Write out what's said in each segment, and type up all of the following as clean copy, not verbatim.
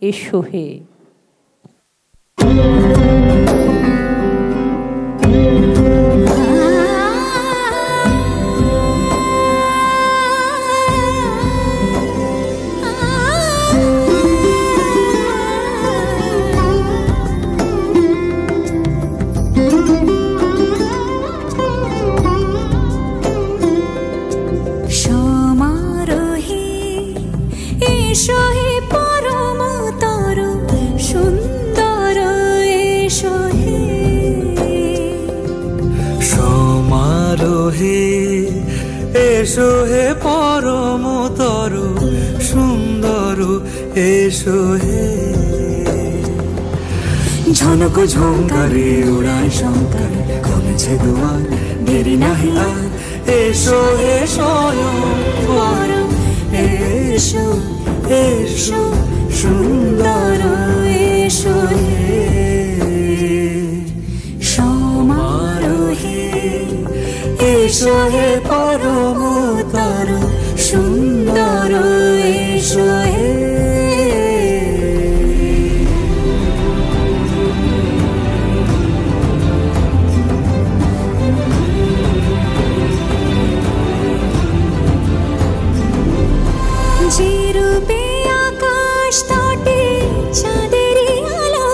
এসো হে। এসো হে পরমতর সুন্দর এসো হে। ঝনক ঝঙ্কারে উড়ায় শঙ্কর কমেছে দুয়ার দেরি নাহি আর। এসো হে স্বয়ং পরম এসো এসো সুন্দর এসো হে। সমারোহে এসো হে পরমতর সুন্দর এসো হে। যে রূপে আকাশ তটে চাঁদেরই আলো,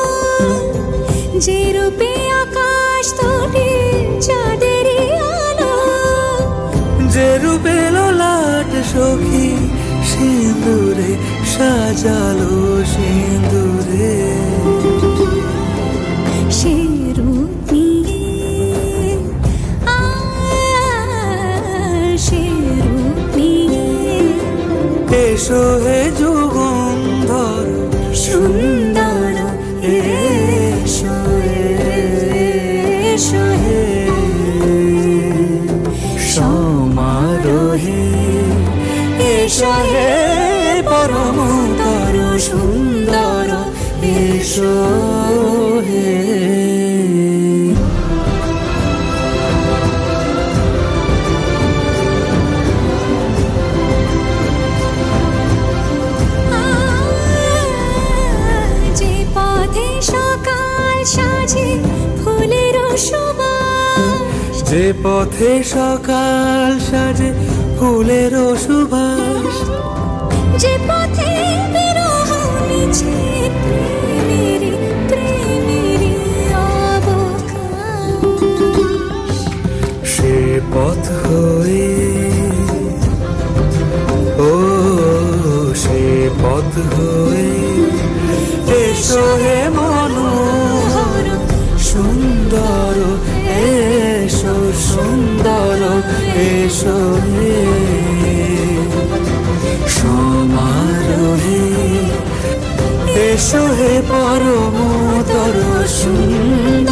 যে রূপে আকাশ তটে চাঁদেরই আলো, যে রূপে ললাট সখী সিঁদুরে সাজালো সিঁদুরে। সে রূপ নিয়ে সে রূপ নিয়ে এসো হে যুগন্ধর সুন্দর এসো এসো হে। সমারোহে এসো হে পরমতর সুন্দর এসো হে। সাজে ফুলের সুবাস, যে পথে সকাল সাজে ফুলের সুবাস, যে পথে বিরহ মিছে প্রেমেরই প্রেমেরই অবকাশ। সে পথ হয়ে ও সে পথ হয়ে এসো হে মনোহর সুন্দর এসো সুন্দর এসো হে। সমারোহে এসো হে পরমতর সুন্দর